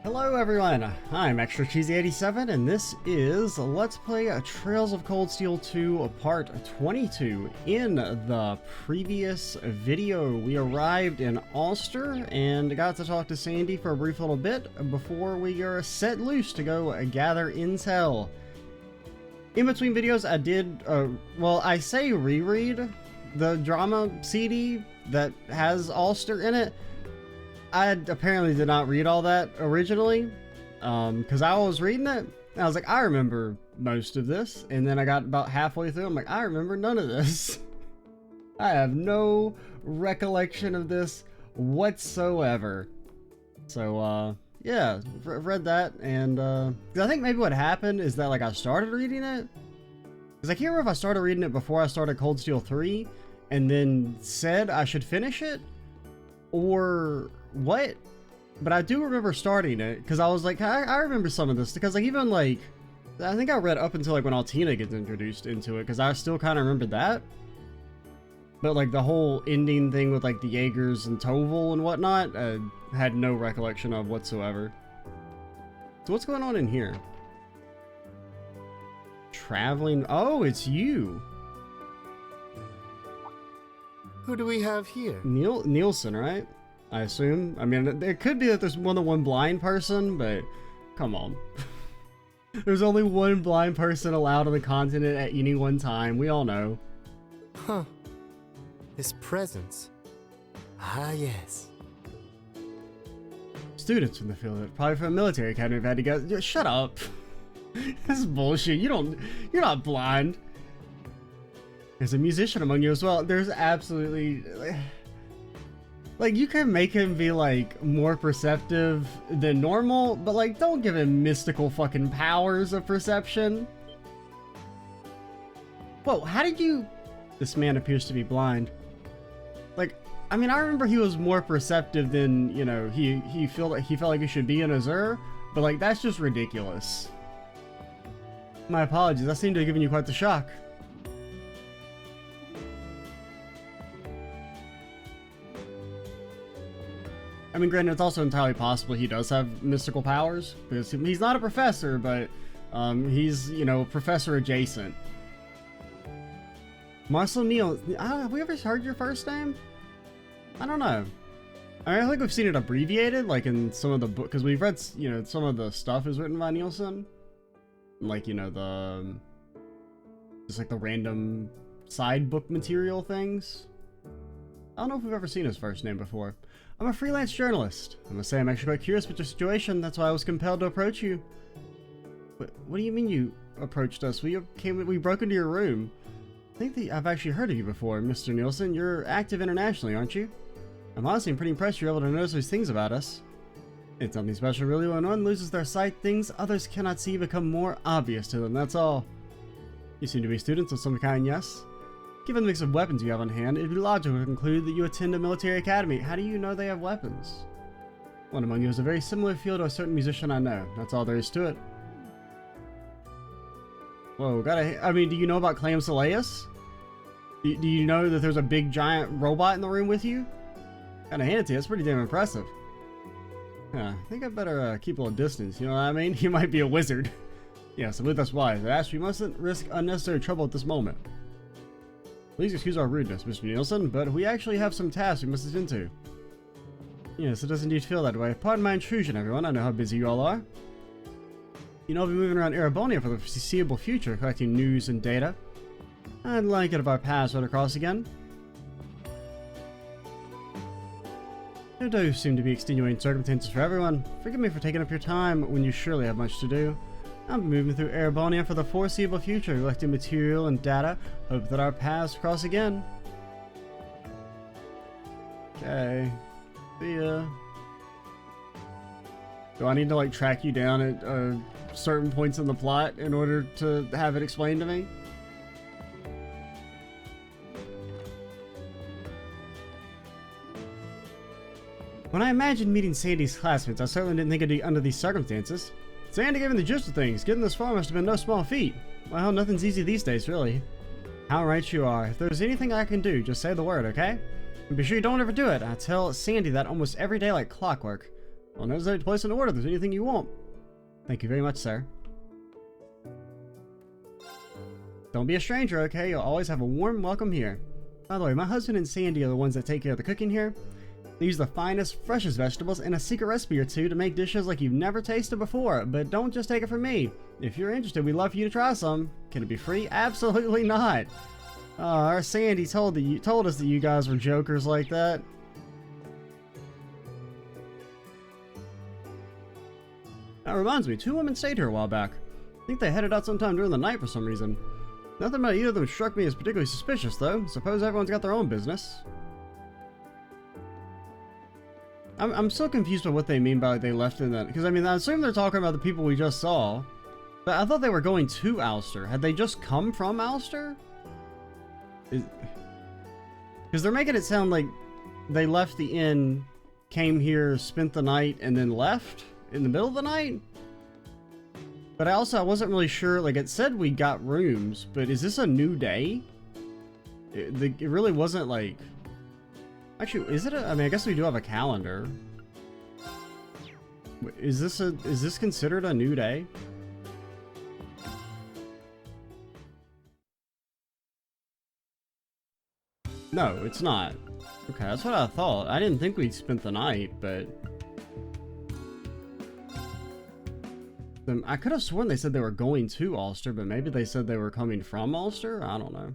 Hello everyone, I'm Extra Cheesy 87 and this is Let's Play Trails of Cold Steel 2 Part 22. In the previous video, we arrived in Ulster and got to talk to Sandy for a brief little bit before we are set loose to go gather intel. In between videos, I did, I say reread the drama CD that has Alster in it. I apparently did not read all that originally, because I was reading it, and I was like, I remember most of this, and then I got about halfway through, I'm like, I remember none of this. I have no recollection of this whatsoever. So, yeah, read that, and, I think maybe what happened is that, like, I started reading it, because I can't remember if I started reading it before I started Cold Steel 3, and then said I should finish it, or what? But I do remember starting it because I was like, I remember some of this because, like, even like I think I read up until like when Altina gets introduced into it because I still kind of remembered that. But like the whole ending thing with like the Jaegers and Toval and whatnot, had no recollection of whatsoever. So what's going on in here? Traveling. Oh, it's you. Who do we have here? Nielsen, right? I assume. I mean, it could be that there's more than one blind person, but come on. There's only one blind person allowed on the continent at any one time. We all know. Huh. His presence. Ah, yes. Students from the field, probably from a military academy, have had to go. Shut up. This is bullshit. You're not blind. There's a musician among you as well. There's absolutely... Like, you can make him be, like, more perceptive than normal, but, like, don't give him mystical fucking powers of perception. Whoa, how did you... This man appears to be blind. Like, I mean, I remember he was more perceptive than, you know, he felt like he should be in Azure, but, like, that's just ridiculous. My apologies, I seem to have given you quite the shock. I mean, granted, it's also entirely possible he does have mystical powers, because he's not a professor, but he's, you know, professor adjacent. Marcel Neal, have we ever heard your first name? I don't know. I mean, I think we've seen it abbreviated, like in some of the book, because we've read, you know, some of the stuff is written by Nielsen. Like, you know, just like the random side book material things. I don't know if we've ever seen his first name before. I'm a freelance journalist. I must say I'm actually quite curious about your situation, that's why I was compelled to approach you. What do you mean you approached us? We broke into your room. I think that I've actually heard of you before, Mr. Nielsen. You're active internationally, aren't you? I'm honestly pretty impressed you're able to notice these things about us. It's something special really when one loses their sight, things others cannot see become more obvious to them, that's all. You seem to be students of some kind, yes? Given the mix of weapons you have on hand, it'd be logical to conclude that you attend a military academy. How do you know they have weapons? One among you has a very similar feel to a certain musician I know. That's all there is to it. Whoa, I mean, do you know about Clam Soleus? Do you know that there's a big giant robot in the room with you? Gotta hand it to you, that's pretty damn impressive. Yeah, I think I better keep a little distance, you know what I mean? You might be a wizard. Yeah, so with us wise, we mustn't risk unnecessary trouble at this moment. Please excuse our rudeness, Mr. Nielsen, but we actually have some tasks we must attend to. Yes, it does indeed feel that way. Pardon my intrusion, everyone. I know how busy you all are. You know, I'll be moving around Erebonia for the foreseeable future, collecting news and data. I'd like it if our paths went across again. There do seem to be extenuating circumstances for everyone. Forgive me for taking up your time when you surely have much to do. I'll be moving through Erebonia for the foreseeable future, collecting material and data. Hope that our paths cross again. Okay. See ya. Do I need to, like, track you down at certain points in the plot in order to have it explained to me? When I imagined meeting Sandy's classmates, I certainly didn't think it'd be under these circumstances. Sandy gave me the gist of things. Getting this far must have been no small feat. Well, nothing's easy these days, really. How right you are. If there's anything I can do, just say the word, okay? And be sure you don't ever do it. I tell Sandy that almost every day like clockwork. I'll not hesitate to place an order if there's anything you want. Thank you very much, sir. Don't be a stranger, okay? You'll always have a warm welcome here. By the way, my husband and Sandy are the ones that take care of the cooking here. They use the finest, freshest vegetables and a secret recipe or two to make dishes like you've never tasted before. But don't just take it from me. If you're interested, we'd love for you to try some. Can it be free? Absolutely not. Our Sandy told us that you guys were jokers like that. That reminds me, 2 women stayed here a while back. I think they headed out sometime during the night for some reason. Nothing about either of them struck me as particularly suspicious, though. Suppose everyone's got their own business. I'm so confused by what they mean by they left in that. Because, I mean, I assume they're talking about the people we just saw. But I thought they were going to Alster. Had they just come from Alster? Because they're making it sound like they left the inn, came here, spent the night, and then left in the middle of the night? But I wasn't really sure. Like, it said we got rooms, but is this a new day? It really wasn't like... Actually, is it I mean, I guess we do have a calendar. Is this considered a new day? No, it's not. Okay, that's what I thought. I didn't think we'd spent the night, but... I could have sworn they said they were going to Ulster, but maybe they said they were coming from Ulster? I don't know.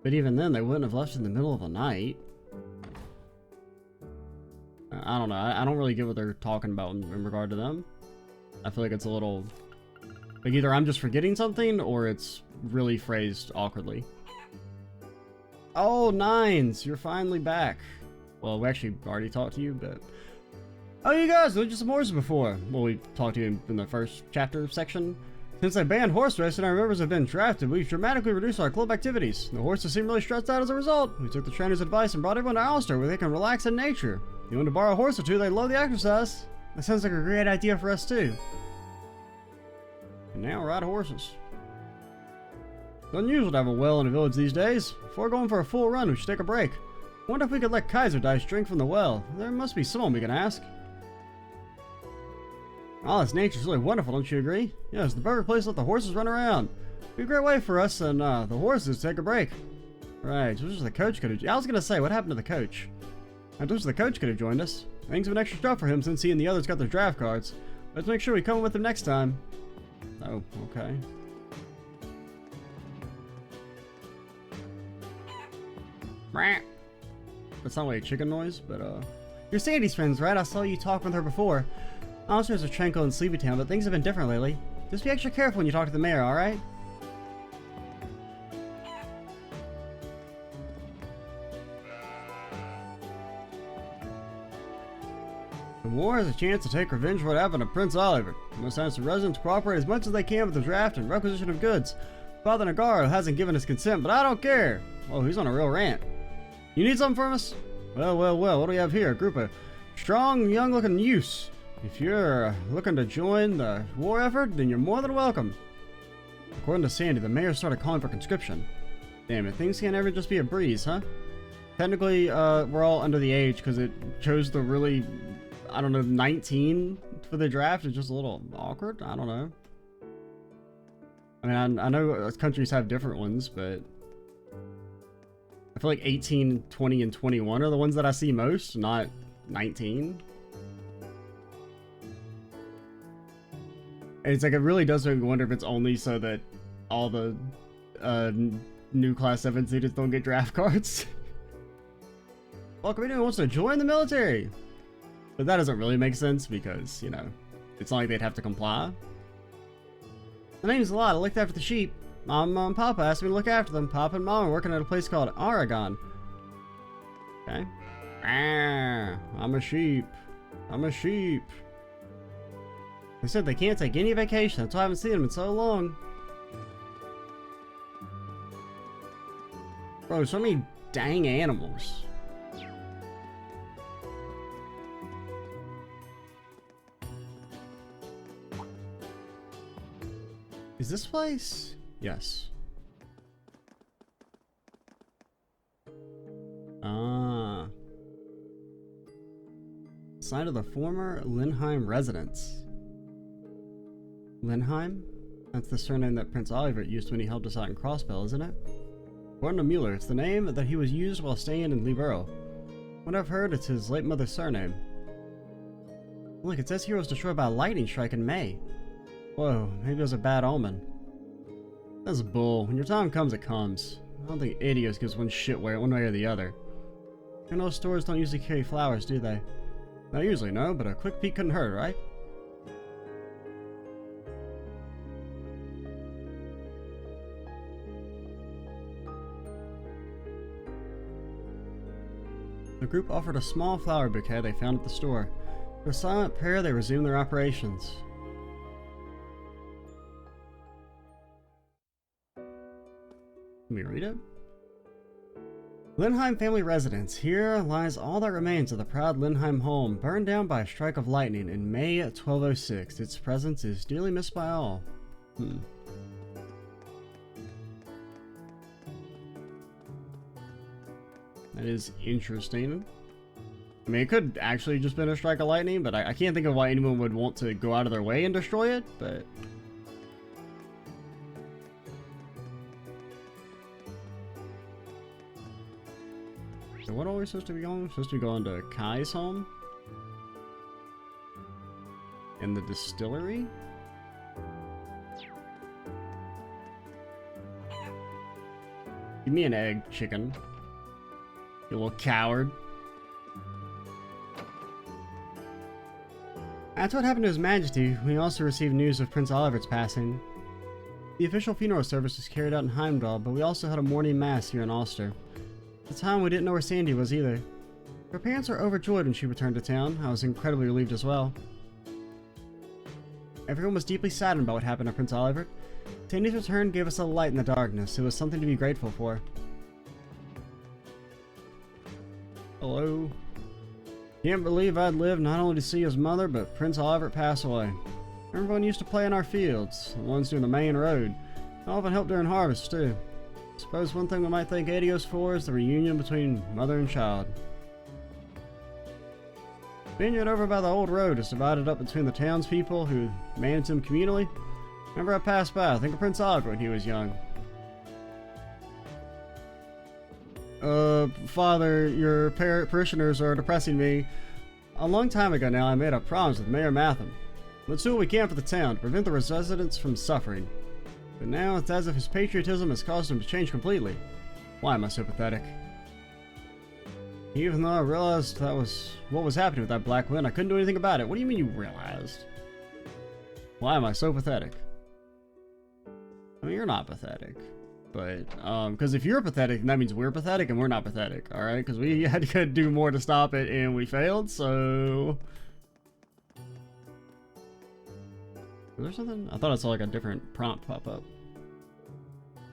But even then, they wouldn't have left in the middle of the night. I don't know. I don't really get what they're talking about in regard to them. I feel like it's a little... Like, either I'm just forgetting something, or it's really phrased awkwardly. Oh, Nines! You're finally back. Well, we actually already talked to you, but... Oh, you guys, looked at some horses before. Well, we talked to you in the first chapter section. Since they banned horse racing and our members have been drafted, we've dramatically reduced our club activities. The horses seem really stressed out as a result. We took the trainer's advice and brought everyone to Alster where they can relax in nature. If you want to borrow a horse or two, they love the exercise. That sounds like a great idea for us too. And now ride horses. It's unusual to have a well in a village these days. Before going for a full run, we should take a break. I wonder if we could let Kaiser Dice drink from the well. There must be someone we can ask. Oh, this nature's really wonderful, don't you agree? Yes, the perfect place to let the horses run around. It'd be a great way for us and the horses to take a break. Right, so the coach could have... I was going to say, what happened to the coach? I wish the coach could have joined us. Things have been extra tough for him since he and the others got their draft cards. Let's make sure we come with him next time. Oh, okay. That's not like a chicken noise, but you're Sandy's friends, right? I saw you talk with her before. Alster's a tranquil and sleepy town, but things have been different lately. Just be extra careful when you talk to the mayor, alright? The war is a chance to take revenge for what happened to Prince Oliver. We must ask the residents to cooperate as much as they can with the draft and requisition of goods. Father Nagaro hasn't given his consent, but I don't care. Oh, he's on a real rant. You need something from us? Well, what do we have here? A group of strong, young-looking youths. If you're looking to join the war effort, then you're more than welcome. According to Sandy, the mayor started calling for conscription. Damn it, things can't ever just be a breeze, huh? Technically, we're all under the age because it chose the really, I don't know, 19 for the draft. It's just a little awkward. I don't know. I mean, I know countries have different ones, but I feel like 18, 20, and 21 are the ones that I see most, not 19. It's like, it really does make me wonder if it's only so that all the new Class 7 students don't get draft cards. Welcome, anyone wants to join the military. But that doesn't really make sense because, you know, it's not like they'd have to comply. My name's Lot. I looked after the sheep. Mom and Papa asked me to look after them. Papa and Mom are working at a place called Aragon. Okay. I'm a sheep. I'm a sheep. They said they can't take any vacation. That's why I haven't seen them in so long. Bro, so many dang animals. Is this place? Yes. Ah. Site of the former Lindheim residence. Lindheim? That's the surname that Prince Oliver used when he helped us out in Crossbell, isn't it? According to Mueller, it's the name that he was used while staying in Libero. What I've heard, it's his late mother's surname. Look, it says here it was destroyed by a lightning strike in May. Whoa, maybe it was a bad omen. That's bull. When your time comes, it comes. I don't think idiots gives one shit one way or the other. You know, stores don't usually carry flowers, do they? Not usually, no, but a quick peek couldn't hurt, right? The group offered a small flower bouquet they found at the store. With a silent prayer, they resumed their operations. Let me read it. Lindheim family residence. Here lies all that remains of the proud Lindheim home, burned down by a strike of lightning in May 1206. Its presence is dearly missed by all. That is interesting. I mean, it could actually just been a strike of lightning, but I can't think of why anyone would want to go out of their way and destroy it, but... So what are we supposed to be going? We're supposed to be going to Kai's home? And the distillery? Give me an egg, chicken. You little coward. That's what happened to His Majesty. We also received news of Prince Oliver's passing. The official funeral service was carried out in Heimdall, but we also had a morning mass here in Ulster. At the time, we didn't know where Sandy was either. Her parents were overjoyed when she returned to town. I was incredibly relieved as well. Everyone was deeply saddened by what happened to Prince Oliver. Sandy's return gave us a light in the darkness. It was something to be grateful for. Hello. Can't believe I'd lived not only to see his mother, but Prince Oliver pass away. Everyone used to play in our fields, the ones doing the main road. I often helped during harvest, too. I suppose one thing we might thank Adios for is the reunion between mother and child. Vineyard over by the old road is divided up between the townspeople who manage them communally. Whenever I pass by, I think of Prince Oliver when he was young. Father, your parishioners are depressing me. A long time ago now, I made a promise with Mayor Matham. Let's do what we can for the town to prevent the residents from suffering. But now it's as if his patriotism has caused him to change completely. Why am I so pathetic? Even though I realized that was what was happening with that black wind, I couldn't do anything about it. What do you mean you realized? Why am I so pathetic? I mean, you're not pathetic. But, because if you're pathetic, then that means we're pathetic and we're not pathetic, alright? Because we had to do more to stop it and we failed, so... Is there something? I thought I saw like a different prompt pop up.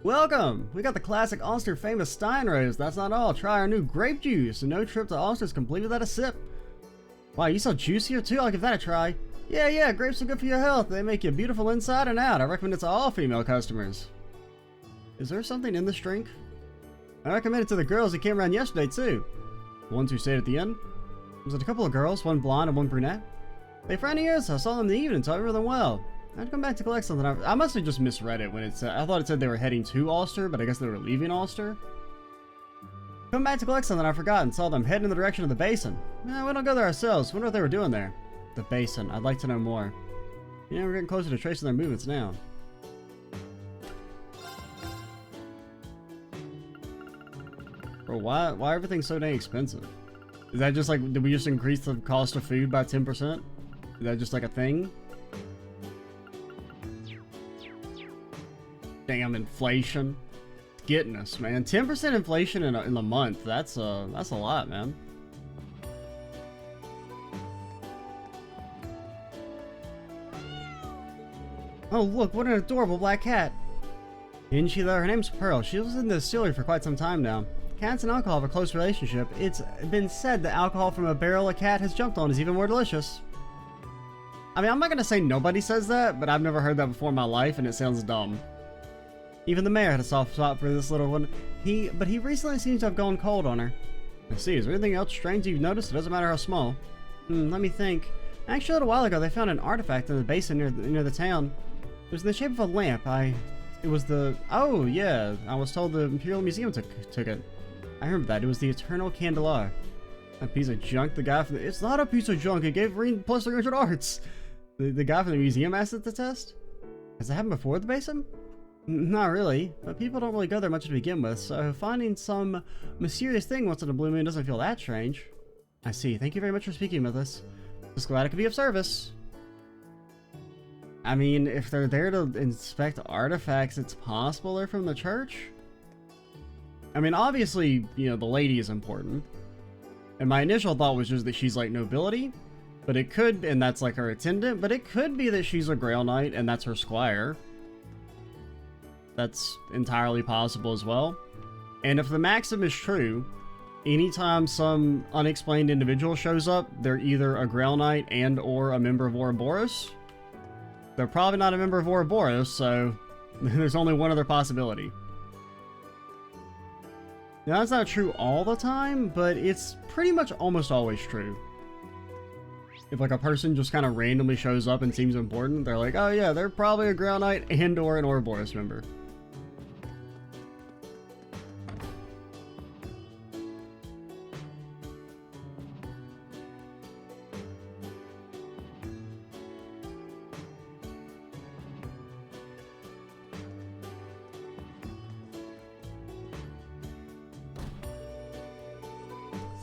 Welcome! We got the classic Alster famous Stein Rose. That's not all. Try our new grape juice. No trip to Ulster is complete without a sip. Wow, you so juicy too? I'll give that a try. Yeah, grapes are good for your health. They make you beautiful inside and out. I recommend it to all female customers. Is there something in this drink? I recommend it to the girls who came around yesterday too. The ones who stayed at the inn. Was it a couple of girls, one blonde and one brunette? They friend of yours? I saw them in the evening, so I remember them well. I had to come back to collect something. I must have just misread it when it said, I thought it said they were heading to Alster, but I guess they were leaving Alster. Come back to collect something I forgot and saw them heading in the direction of the Basin. We don't go there ourselves. Wonder what they were doing there. The Basin. I'd like to know more. You know, we're getting closer to tracing their movements now. Bro, why everything's so dang expensive? Is that just like, did we just increase the cost of food by 10%? Is that just like a thing? Damn inflation. It's getting us, man. 10% inflation in a month. That's a lot, man. Oh, look, what an adorable black cat. Isn't she though? Her name's Pearl. She was in the distillery for quite some time now. Cats and alcohol have a close relationship. It's been said that alcohol from a barrel a cat has jumped on is even more delicious. I mean, I'm not gonna say nobody says that, but I've never heard that before in my life, and it sounds dumb. Even the mayor had a soft spot for this little one. But he recently seems to have gone cold on her. I see. Is there anything else strange you've noticed? It doesn't matter how small. Let me think. Actually, a little while ago, they found an artifact in the basin near the town. It was in the shape of a lamp. It was the... Oh, yeah. I was told the Imperial Museum took it. I remember that. It was the Eternal Candelabra. A piece of junk. The guy from the... It's not a piece of junk. It gave Reen plus 300 arts. The guy from the museum asked it to test? Has that happened before the Basin? Not really. But people don't really go there much to begin with, so finding some mysterious thing once in a blue moon doesn't feel that strange. I see. Thank you very much for speaking with us. Just glad I could be of service. I mean, if they're there to inspect artifacts, it's possible they're from the church? I mean, obviously, you know, the lady is important. And my initial thought was just that she's like nobility. But it could, and that's like her attendant, but it could be that she's a Grail Knight and that's her squire. That's entirely possible as well. And if the maxim is true, anytime some unexplained individual shows up, they're either a Grail Knight and or a member of Ouroboros. They're probably not a member of Ouroboros, so there's only one other possibility. Now, that's not true all the time, but it's pretty much almost always true. If like a person just kind of randomly shows up and seems important, they're like, oh yeah, they're probably a Grail Knight and or an Ouroboros member.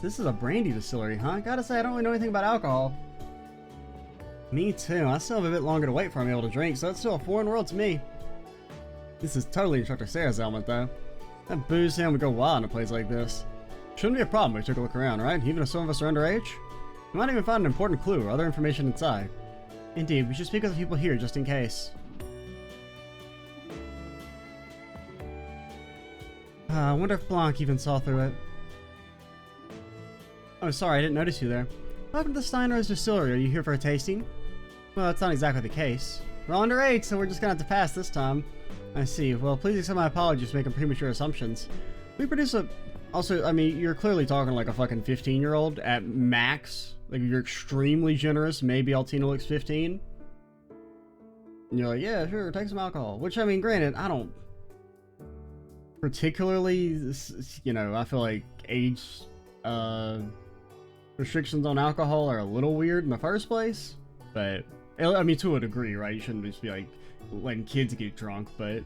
This is a brandy distillery, huh? Gotta say, I don't really know anything about alcohol. Me too. I still have a bit longer to wait for I'm able to drink, so it's still a foreign world to me. This is totally Instructor Sarah's element, though. That booze sound would go wild in a place like this. Shouldn't be a problem if we took a look around, right? Even if some of us are underage? We might even find an important clue or other information inside. Indeed, we should speak with the people here just in case. I wonder if Blanc even saw through it. Oh, sorry, I didn't notice you there. Welcome to the Steinrose Distillery. Are you here for a tasting? Well, that's not exactly the case. We're all underage, so we're just gonna have to pass this time. I see. Well, please accept my apologies for making premature assumptions. We produce a... Also, I mean, you're clearly talking like a fucking 15-year-old at max. Like, you're extremely generous. Maybe Altina looks 15. And you're like, yeah, sure, take some alcohol. Which, I mean, granted, I don't... Particularly, you know, I feel like age... restrictions on alcohol are a little weird in the first place, but I mean, to a degree, right? You shouldn't just be like letting kids get drunk, but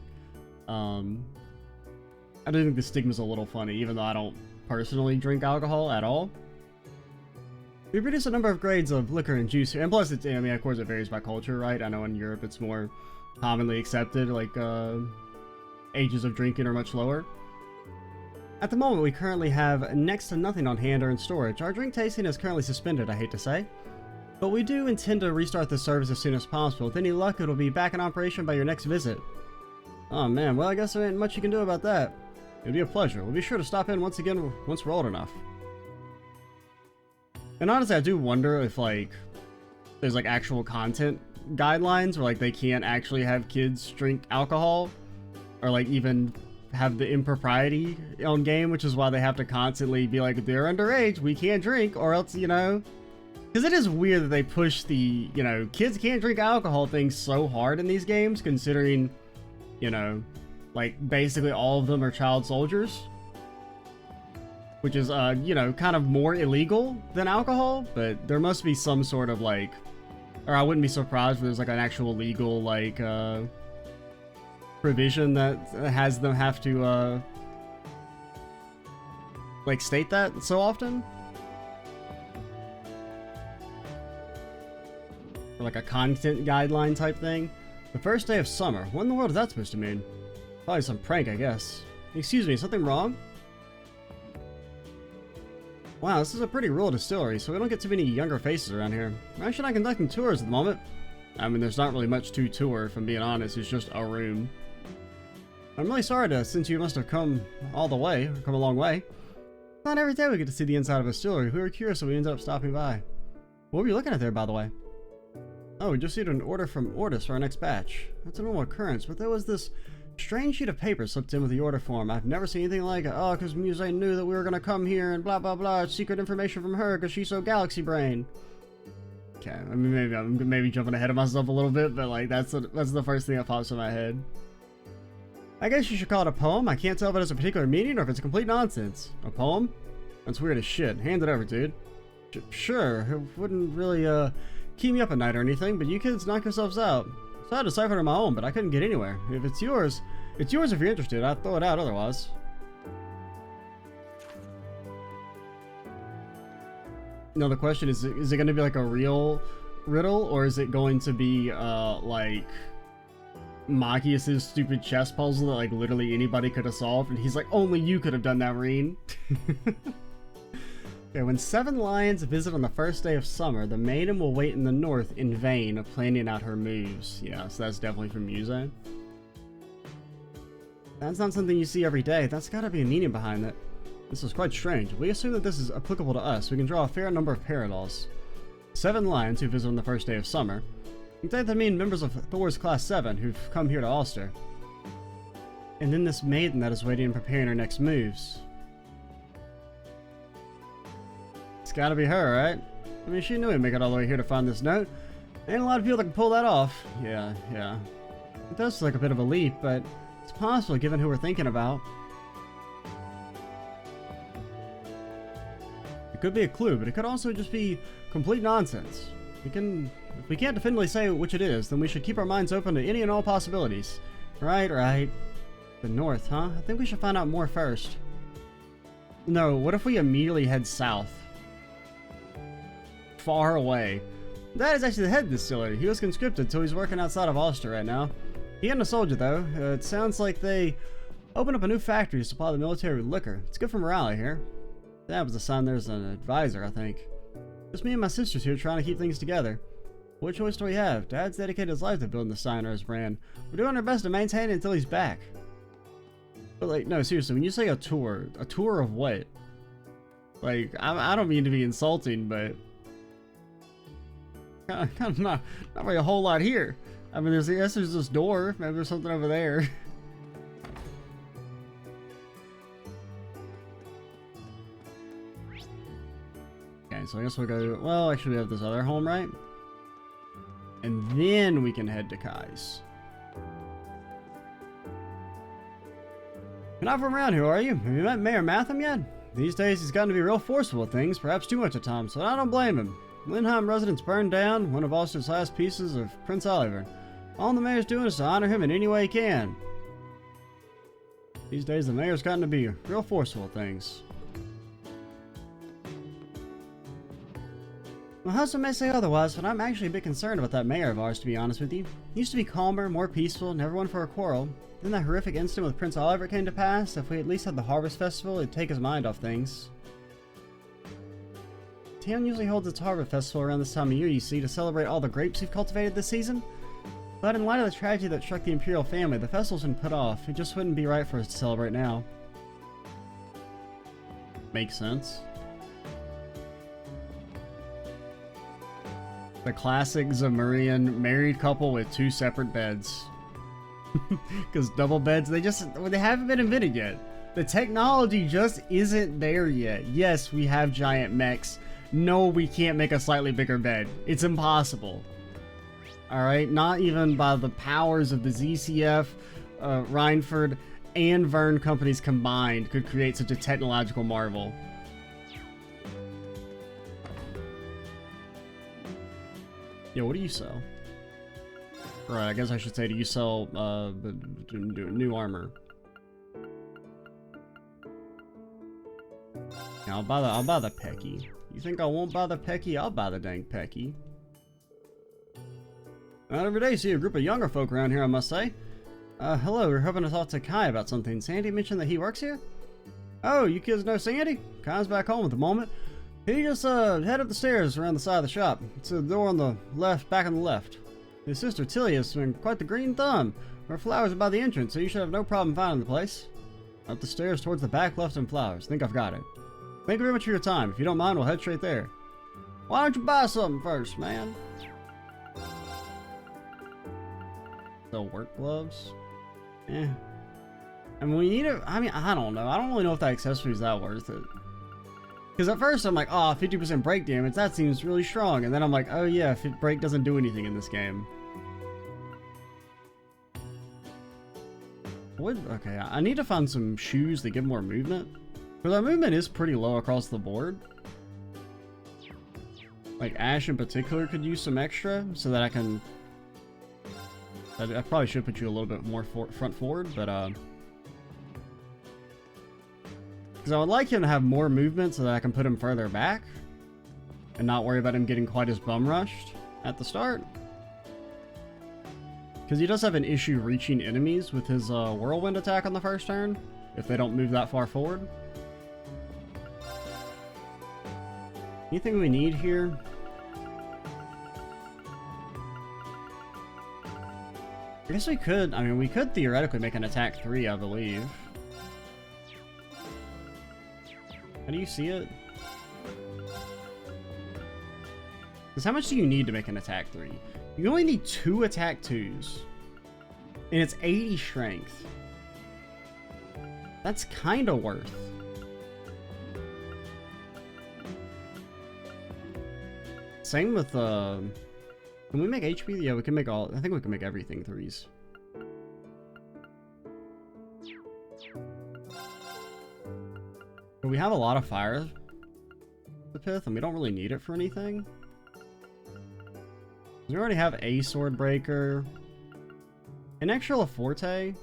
I do think the stigma's a little funny, even though I don't personally drink alcohol at all. We produce a number of grades of liquor and juice here, and plus, I mean, of course, it varies by culture, right? I know in Europe it's more commonly accepted, like ages of drinking are much lower. At the moment, we currently have next to nothing on hand or in storage. Our drink tasting is currently suspended, I hate to say. But we do intend to restart the service as soon as possible. With any luck, it'll be back in operation by your next visit. Oh man, well I guess there ain't much you can do about that. It'll be a pleasure. We'll be sure to stop in once again once we're old enough. And honestly, I do wonder if like, there's like actual content guidelines where like they can't actually have kids drink alcohol. Or like even... have the impropriety on game, which is why they have to constantly be like, they're underage, we can't drink, or else, you know, because it is weird that they push the, you know, kids can't drink alcohol thing so hard in these games, considering, you know, like basically all of them are child soldiers, which is you know, kind of more illegal than alcohol, but there must be some sort of like, or I wouldn't be surprised if there's like an actual legal like provision that has them have to like state that so often, or like a content guideline type thing. The first day of summer. What in the world is that supposed to mean? Probably some prank, I guess. Excuse me, something wrong? Wow, this is a pretty rural distillery, so we don't get too many younger faces around here. We're actually not conducting tours at the moment. I mean, there's not really much to tour, if I'm being honest. It's just a room. I'm really sorry since you must have come all the way, or come a long way. Not every day we get to see the inside of a distillery. We were curious, so we ended up stopping by. What were you looking at there, by the way? Oh, we just received an order from Ordis for our next batch. That's a normal occurrence, but there was this strange sheet of paper slipped in with the order form. I've never seen anything like it. Oh, because Musse knew that we were going to come here and blah, blah, blah. Secret information from her because she's so galaxy brain. Okay, I mean, maybe I'm maybe jumping ahead of myself a little bit, but like that's the first thing that pops in my head. I guess you should call it a poem. I can't tell if it has a particular meaning or if it's complete nonsense. A poem? That's weird as shit. Hand it over, dude. Sure, it wouldn't really keep me up at night or anything, but you kids knock yourselves out. So I had to decipher it on my own, but I couldn't get anywhere. If it's yours if you're interested. I'd throw it out otherwise. No, the question is it going to be like a real riddle, or is it going to be like Machias's stupid chess puzzle that like literally anybody could have solved, and he's like, only you could have done that, Marine. Okay, when 7 lions visit on the first day of summer, the maiden will wait in the north in vain, planning out her moves. Yeah, so that's definitely from Musse. That's not something you see every day. That's gotta be a meaning behind it. This is quite strange. We assume that this is applicable to us. We can draw a fair number of parallels. 7 lions who visit on the first day of summer. You take that mean members of Thor's Class 7 who've come here to Alster. And then this maiden that is waiting and preparing her next moves. It's gotta be her, right? I mean, she knew he'd make it all the way here to find this note. Ain't a lot of people that can pull that off. Yeah. It does look like a bit of a leap, but it's possible given who we're thinking about. It could be a clue, but it could also just be complete nonsense. If we can't definitively say which it is, then we should keep our minds open to any and all possibilities. Right. The north, huh? I think we should find out more first. No, what if we immediately head south? Far away. That is actually the head distillery. He was conscripted, so he's working outside of Ulster right now. He ain't a soldier, though. It sounds like they opened up a new factory to supply the military with liquor. It's good for morale here. That was a sign there's an advisor, I think. Just me and my sisters here trying to keep things together. What choice do we have? Dad's dedicated his life to building the sign or his brand. We're doing our best to maintain it until he's back. But like, no, seriously, when you say a tour of what? Like, I don't mean to be insulting, but kind of not really a whole lot here. I mean, there's this door. Maybe there's something over there. Okay, so I guess we'll go. Well, actually, we have this other home, right? And then we can head to Kai's. You're not from around here, are you? Have you met Mayor Matham yet? These days, he's gotten to be real forceful with things, perhaps too much at times, so I don't blame him. Lindheim residence burned down, one of Ulster's last pieces of Prince Oliver. All the mayor's doing is to honor him in any way he can. These days, the mayor's gotten to be real forceful with things. My husband may say otherwise, but I'm actually a bit concerned about that mayor of ours, to be honest with you. He used to be calmer, more peaceful, never one for a quarrel. Then that horrific incident with Prince Oliver came to pass. If we at least had the Harvest Festival, it'd take his mind off things. Town usually holds its Harvest Festival around this time of year, you see, to celebrate all the grapes we've cultivated this season. But in light of the tragedy that struck the Imperial family, the festival's been put off. It just wouldn't be right for us to celebrate now. Makes sense. The classic Zamurian married couple with 2 separate beds. Because double beds, they haven't been invented yet. The technology just isn't there yet. Yes, we have giant mechs. No, we can't make a slightly bigger bed. It's impossible. Alright, not even by the powers of the ZCF, Reinford, and Verne companies combined could create such a technological marvel. Yo, what do you sell? Right, I guess I should say, do you sell new armor? Yeah, I'll buy the Pecky. You think I won't buy the Pecky? I'll buy the dang Pecky. Not every day you see a group of younger folk around here, I must say. Hello, we're hoping to talk to Kai about something. Sandy mentioned that he works here? Oh, you kids know Sandy? Kai's back home at the moment. He just head up the stairs around the side of the shop. It's a door on the left, back on the left. His sister Tilia has been quite the green thumb. Her flowers are by the entrance, so you should have no problem finding the place. Up the stairs towards the back left and flowers. Think I've got it. Thank you very much for your time. If you don't mind, we'll head straight there. Why don't you buy something first, man? The work gloves? Eh. I mean, we need it. I mean, I don't know. I don't really know if that accessory is that worth it. Because at first I'm like, oh, 50% break damage, that seems really strong. And then I'm like, oh yeah, break doesn't do anything in this game. Okay, I need to find some shoes that give more movement. Because our movement is pretty low across the board. Like Ash in particular could use some extra so that I can... I probably should put you a little bit more front forward, but because I would like him to have more movement so that I can put him further back and not worry about him getting quite as bum rushed at the start. Because he does have an issue reaching enemies with his whirlwind attack on the first turn if they don't move that far forward. Anything we need here? I guess we could, I mean, we could theoretically make an attack 3, I believe. How do you see it? Because how much do you need to make an attack 3? You only need 2 attack 2s. And it's 80 strength. That's kind of worth. Same with, can we make HP? Yeah, we can make all, I think we can make everything 3s. But we have a lot of fire, the pith, and we don't really need it for anything. We already have a sword breaker. An extra La Forte.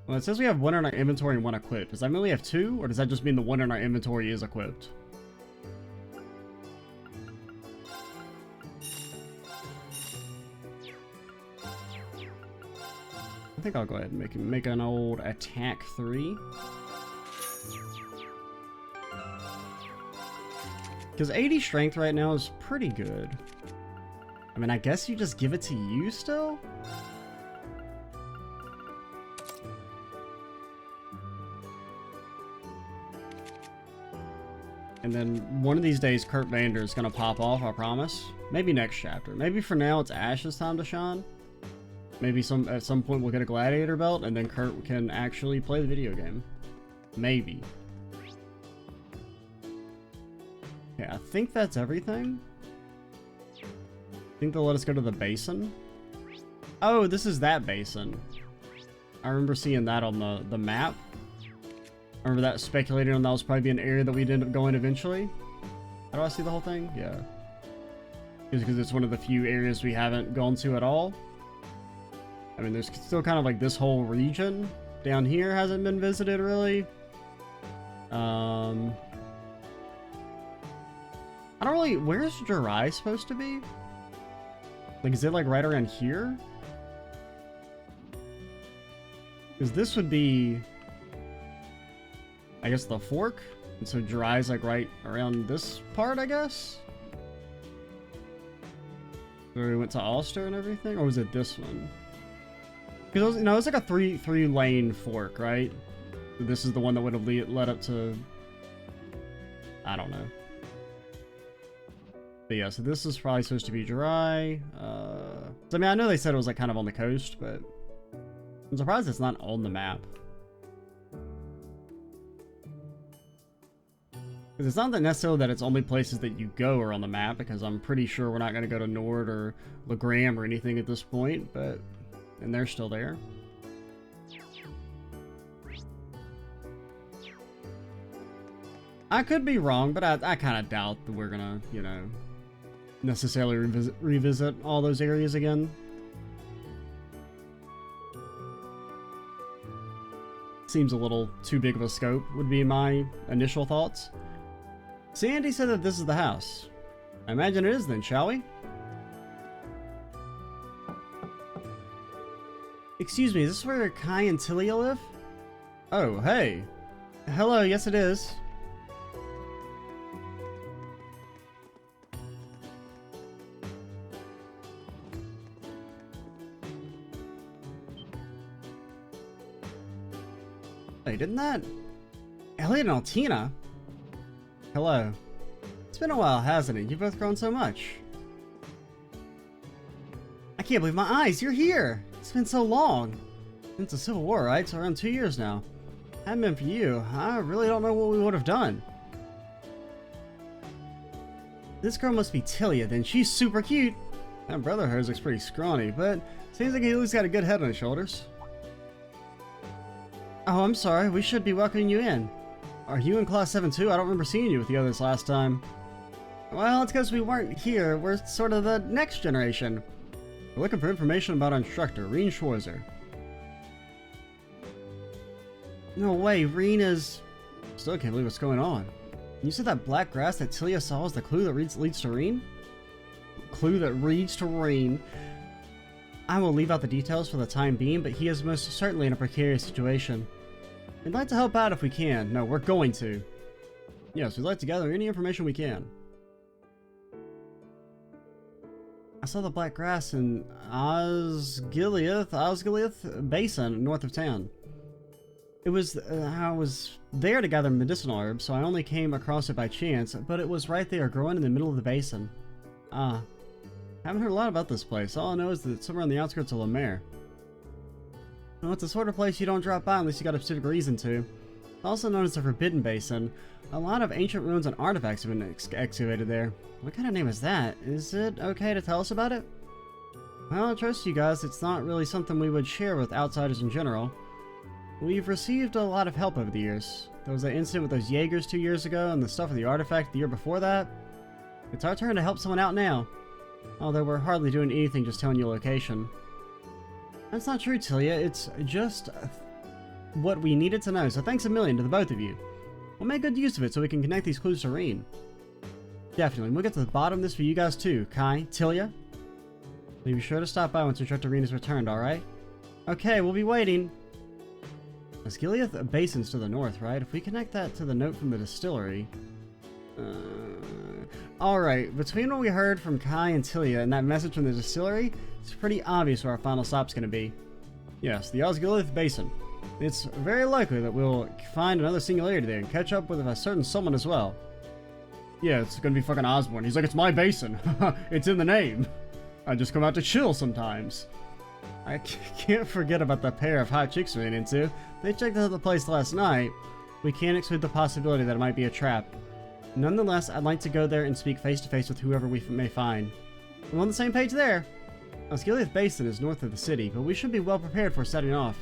Well, it says we have 1 in our inventory and 1 equipped. Does that mean we have 2, or does that just mean the 1 in our inventory is equipped? I think I'll go ahead and make an old attack 3. Because 80 strength right now is pretty good. I mean, I guess you just give it to you still? And then one of these days, Kurt Vander is going to pop off, I promise. Maybe next chapter. Maybe for now, it's Ash's time to shine. Maybe at some point we'll get a gladiator belt and then Kurt can actually play the video game. Maybe. Okay, I think that's everything. I think they'll let us go to the basin. Oh, this is that basin. I remember seeing that on the map. I remember that speculating on that was probably be an area that we'd end up going eventually. How do I see the whole thing? Yeah. Because it's one of the few areas we haven't gone to at all. I mean, there's still kind of like this whole region down here hasn't been visited really. I don't really, where's Jirai supposed to be? Like, is it like right around here? Because this would be, I guess, the fork. And so Jirai's like right around this part, I guess? Where we went to Alster and everything? Or was it this one? Because, you know, it's like a three lane fork, right? So this is the one that would have led up to, I don't know. But yeah, so this is probably supposed to be Jirai. So, I mean, I know they said it was like kind of on the coast, but I'm surprised it's not on the map. Because it's not that necessarily that it's only places that you go are on the map, because I'm pretty sure we're not going to go to Nord or Legram or anything at this point, but... And they're still there. I could be wrong, but I kind of doubt that we're gonna, you know, necessarily revisit all those areas again. Seems a little too big of a scope, would be my initial thoughts. Sandy said that this is the house. I imagine it is then, shall we? Excuse me, is this where Kai and Tilia live? Oh, hey. Hello, yes it is. Hey, didn't that... Elliot and Altina? Hello. It's been a while, hasn't it? You've both grown so much. I can't believe my eyes, you're here! It's been so long. Since the Civil War, right? So around 2 years now. Hadn't been for you, I really don't know what we would have done. This girl must be Tilia, then. She's super cute. That brother of hers looks pretty scrawny, but seems like he at least got a good head on his shoulders. Oh, I'm sorry. We should be welcoming you in. Are you in Class 7 too? I don't remember seeing you with the others last time. Well, it's because we weren't here. We're sort of the next generation. We're looking for information about our instructor, Reen Schwarzer. No way, Reen is... Still can't believe what's going on. You said that black grass that Tilia saw is the clue that leads to Reen? Clue that leads to Reen. I will leave out the details for the time being, but he is most certainly in a precarious situation. We'd like to help out if we can. No, we're going to. Yes, we'd like to gather any information we can. I saw the black grass in Osgiliath Basin, north of town. It was, I was there to gather medicinal herbs, so I only came across it by chance, but it was right there, growing in the middle of the basin. Haven't heard a lot about this place. All I know is that it's somewhere on the outskirts of Lemaire. Well, it's the sort of place you don't drop by unless you got a specific reason to. It's also known as the Forbidden Basin. A lot of ancient ruins and artifacts have been excavated there. What kind of name is that? Is it okay to tell us about it? Well, I trust you guys. It's not really something we would share with outsiders in general. We've received a lot of help over the years. There was that incident with those Jaegers 2 years ago, and the stuff with the artifact the year before that. It's our turn to help someone out now. Although we're hardly doing anything, just telling you a location. That's not true, Tilia. It's just what we needed to know, so thanks a million to the both of you. We'll make good use of it so we can connect these clues to Reen. Definitely. We'll get to the bottom of this for you guys too. Kai, Tilia. Be sure to stop by once Instructor Reen is returned, alright? Okay, we'll be waiting. Osgiliath Basin's to the north, right? If we connect that to the note from the distillery... Alright, between what we heard from Kai and Tilia and that message from the distillery, it's pretty obvious where our final stop's going to be. Yes, the Osgiliath Basin. It's very likely that we'll find another singularity there and catch up with a certain someone as well. Yeah, it's going to be fucking Osborne. He's like, it's my basin. It's in the name. I just come out to chill sometimes. I can't forget about the pair of hot chicks we ran into. They checked out the place last night. We can't exclude the possibility that it might be a trap. Nonetheless, I'd like to go there and speak face to face with whoever we may find. I'm on the same page there. Osgiliath Basin is north of the city, but we should be well prepared for setting off.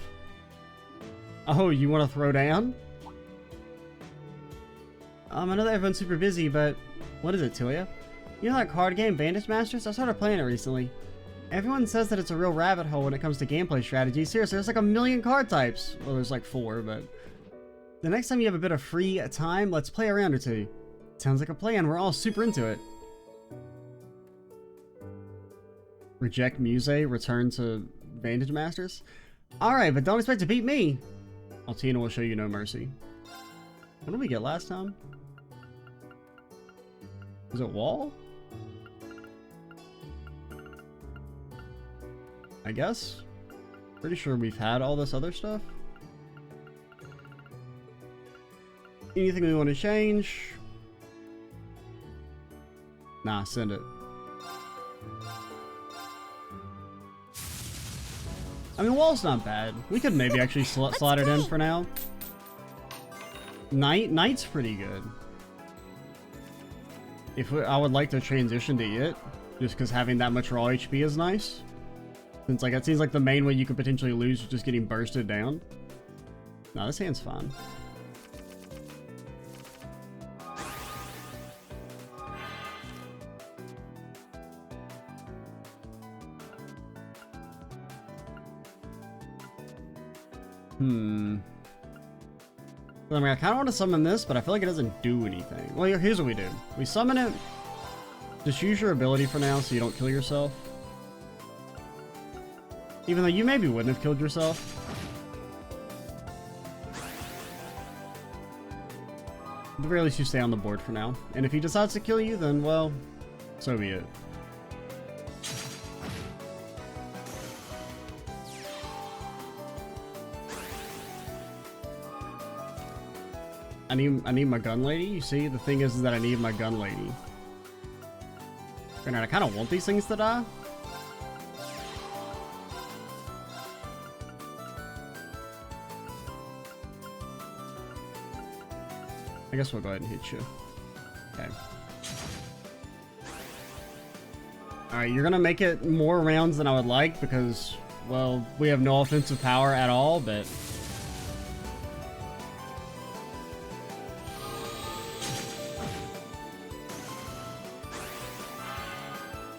Oh, you want to throw down? I know that everyone's super busy, but what is it, Tilia? You know that card game, Vantage Masters? I started playing it recently. Everyone says that it's a real rabbit hole when it comes to gameplay strategy. Seriously, there's like a million card types. Well, there's like 4, but... The next time you have a bit of free time, let's play a round or two. Sounds like a plan. We're all super into it. Reject Musse, return to Vantage Masters? Alright, but don't expect to beat me. Altina will show you no mercy. What did we get last time? Was it wall? I guess? Pretty sure we've had all this other stuff. Anything we want to change? Nah, send it. I mean, wall's not bad. We could maybe actually slot it in for now. Knight's pretty good. I would like to transition to it, just because having that much raw HP is nice. Since like it seems like the main way you could potentially lose is just getting bursted down. No, this hand's fine. I mean, I kind of want to summon this, but I feel like it doesn't do anything. Well, here's what we do. We summon it. Just use your ability for now so you don't kill yourself. Even though you maybe wouldn't have killed yourself. At the very least, you stay on the board for now. And if he decides to kill you, then, well, so be it. I need my gun lady. You see, the thing is that I need my gun lady. Granted, I kind of want these things to die. I guess we'll go ahead and hit you. Okay. Alright, you're gonna make it more rounds than I would like because, well, we have no offensive power at all, but...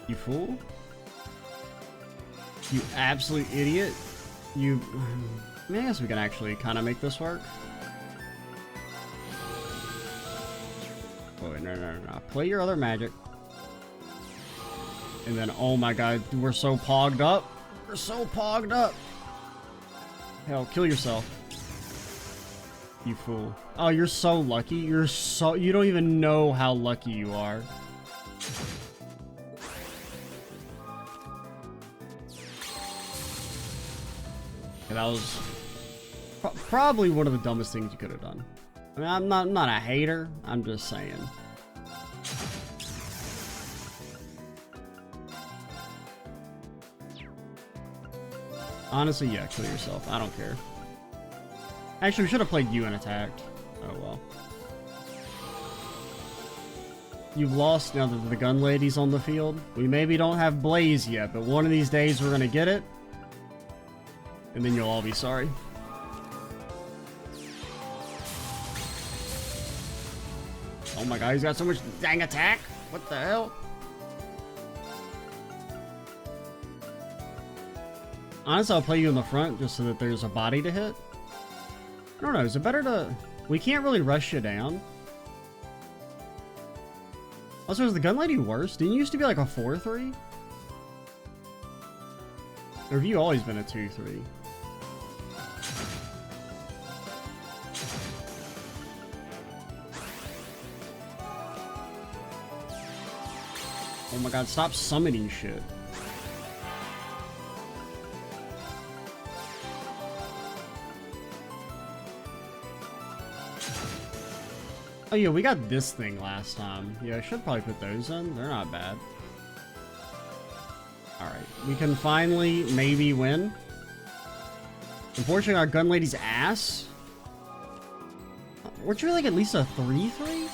You fool. You absolute idiot. You... I mean, I guess we can actually kind of make this work. Oh, no. Play your other magic. And then, oh my god, we're so pogged up. We're so pogged up. Hell, kill yourself. You fool. Oh, you're so lucky. You don't even know how lucky you are. Okay, that was probably one of the dumbest things you could have done. I mean, I'm not a hater. I'm just saying. Honestly, yeah, kill yourself. I don't care. Actually, we should have played you and attacked. Oh well. You've lost now that the gun lady's on the field. We maybe don't have Blaze yet, but one of these days we're gonna get it. And then you'll all be sorry. Oh my god, he's got so much dang attack! What the hell? Honestly, I'll play you in the front just so that there's a body to hit. I don't know, is it better to... We can't really rush you down. Also, is the gun lady worse? Didn't you used to be like a 4-3? Or have you always been a 2-3? Oh my god, stop summoning shit. Oh yeah, we got this thing last time. Yeah, I should probably put those in. They're not bad. Alright, we can finally maybe win. Unfortunately, our gun lady's ass. Weren't you like at least a 3-3?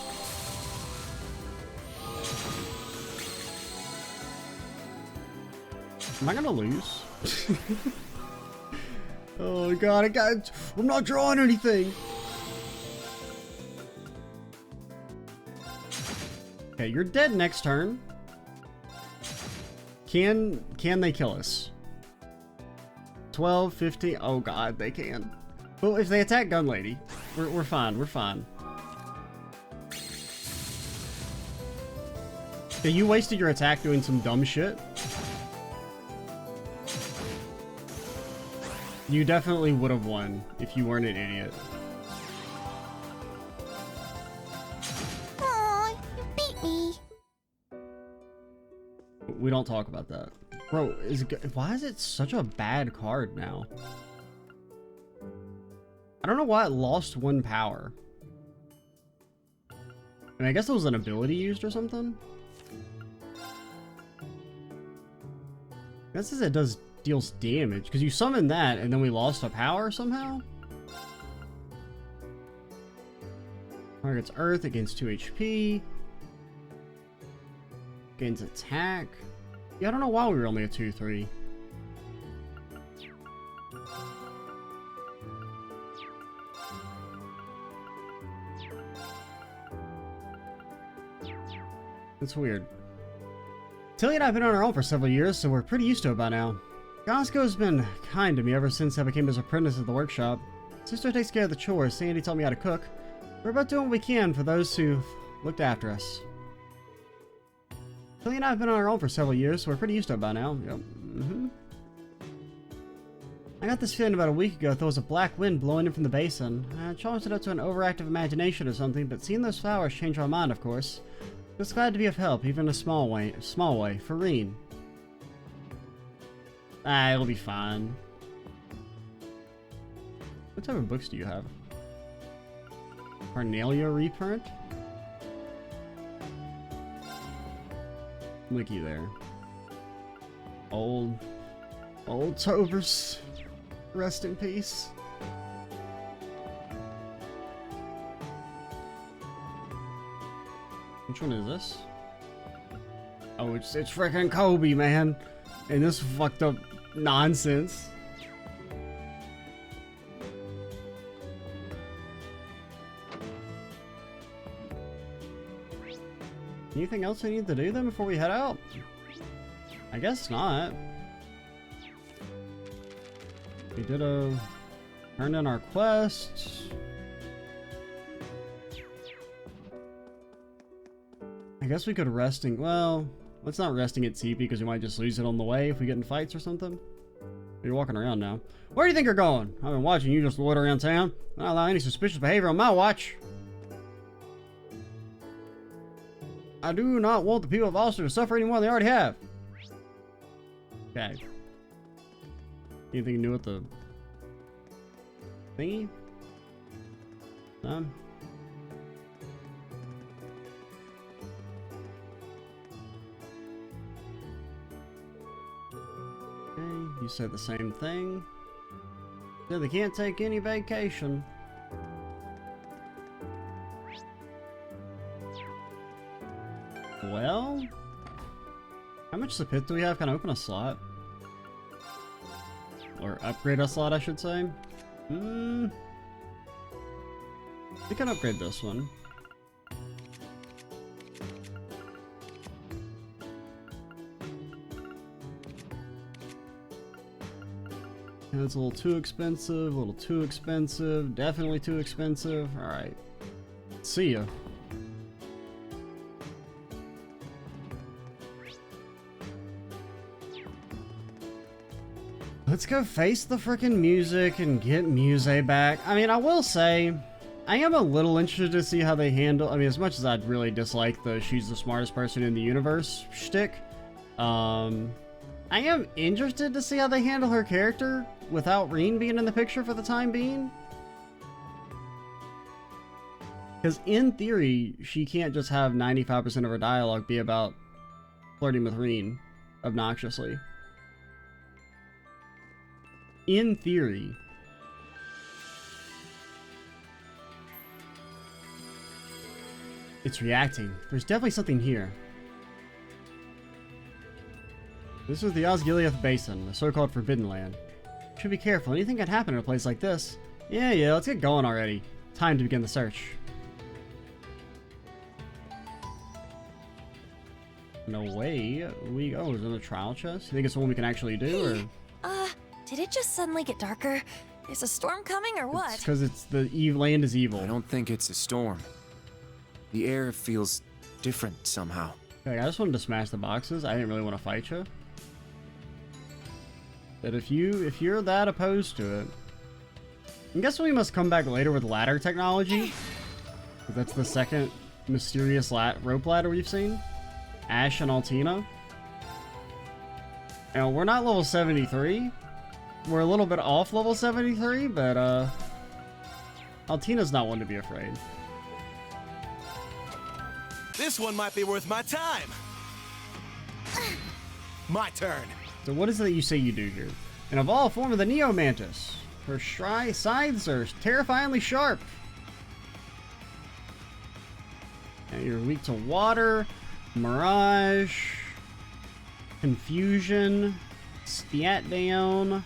Am I gonna lose? Oh god, I'm not drawing anything. Okay, you're dead next turn. Can they kill us? 12, 15. Oh god, they can. Well, if they attack gun lady, we're fine. We're fine. Okay, you wasted your attack doing some dumb shit. You definitely would have won if you weren't an idiot. Aw, you beat me. We don't talk about that. Bro, why is it such a bad card now? I don't know why it lost 1 power. I mean, I guess it was an ability used or something. I guess it deals damage, because you summoned that and then we lost a power somehow? Targets Earth, it gains 2 HP. Gains attack. Yeah, I don't know why we were only a 2-3. That's weird. Tilia and I have been on our own for several years, so we're pretty used to it by now. Gonsko's been kind to me ever since I became his apprentice at the workshop. Sister takes care of the chores, Sandy taught me how to cook. We're about doing what we can for those who've looked after us. Tilia and I have been on our own for several years, so we're pretty used to it by now. Yep. I got this feeling about a week ago that there was a black wind blowing in from the basin. I chalked it up to an overactive imagination or something, but seeing those flowers changed my mind, of course. Just glad to be of help, even in a small way, for Reen. Ah, it'll be fine. What type of books do you have? Carnelia reprint? Looky there. Old Tovers. Rest in peace. Which one is this? Oh, it's freaking Kobe, man. And this fucked up nonsense. Anything else we need to do then before we head out? I guess not. We did turn in our quest. I guess we could well, let's not resting at TP because we might just lose it on the way if we get in fights or something. You're walking around now. Where do you think you're going? I've been watching you just loiter around town. Not allow any suspicious behavior on my watch. I do not want the people of Alster to suffer any more than they already have. Okay. Anything new with the thingy? None? Okay, you said the same thing. Yeah, they can't take any vacation. Well, how much Sapith do we have? Can I open a slot? Or upgrade a slot, I should say. We can upgrade this one. It's a little too expensive, definitely too expensive. Alright. See ya. Let's go face the frickin' music and get Musse back. I mean, I will say, I am a little interested to see how they handle, I mean, as much as I'd really dislike the she's the smartest person in the universe shtick, I am interested to see how they handle her character without Reen being in the picture for the time being. Because in theory, she can't just have 95% of her dialogue be about flirting with Reen obnoxiously. In theory. It's reacting. There's definitely something here. This is the Osgiliath Basin, the so-called Forbidden Land. Should be careful, anything can happen in a place like this. Yeah, let's get going already. Time to begin the search. No way we go. Is it a trial chest? You think it's one we can actually do, or? Did it just suddenly get darker? Is a storm coming or what? Because it's the land is evil. I don't think it's a storm. The air feels different somehow. Okay, I just wanted to smash the boxes. I didn't really want to fight you. But if you're that opposed to it, I'm guessing we must come back later with ladder technology. That's the second mysterious rope ladder we've seen. Ash and Altina. And we're not level 73. We're a little bit off level 73, but Altina's not one to be afraid. This one might be worth my time. My turn. So what is it that you say you do here? An evolved form of the Neo Mantis. Her scythes are terrifyingly sharp. And you're weak to water, mirage, confusion, stat down,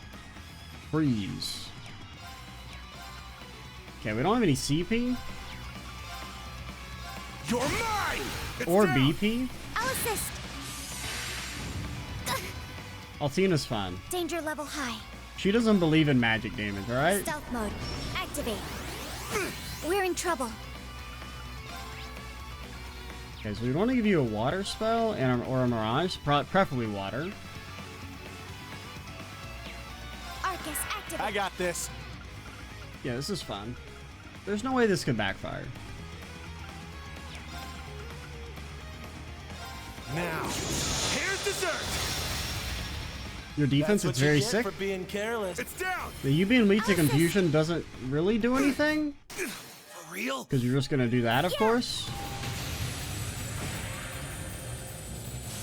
freeze. Okay, we don't have any CP. You're mine! Or BP. I'll assist. Altina's fine. Danger level high. She doesn't believe in magic damage, alright? Stealth mode. Activate. We're in trouble. Okay, so we want to give you a water spell or a mirage, preferably water. Arcus, activate. I got this. Yeah, this is fun. There's no way this could backfire. Now, here's dessert. Your defense is very sick. For being careless. It's down. You being weak to confusion doesn't really do anything. For real? Because you're just going to do that, of course.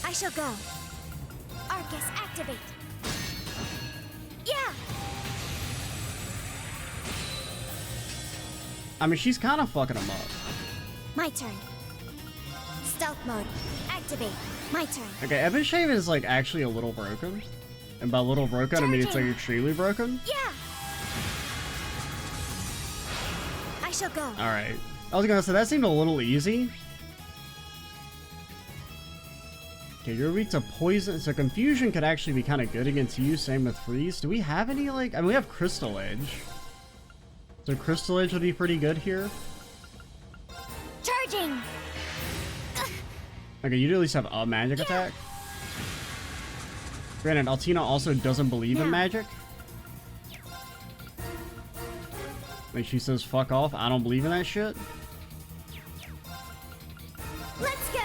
I shall go. Arcus, activate. Yeah. I mean, she's kind of fucking him up. My turn. Stealth mode. Activate. activate. My turn. Okay, Ebon Shave is like actually a little broken. And by little broken, I mean it's like extremely broken. Yeah. I shall go. Alright. I was gonna say, that seemed a little easy. Okay, you're weak to poison, so confusion could actually be kind of good against you. Same with freeze. Do we have any, like, I mean, we have crystal edge. So crystal edge would be pretty good here. Charging. Okay, you do at least have a magic attack. Granted, Altina also doesn't believe in magic. Like, she says, fuck off, I don't believe in that shit. Let's go.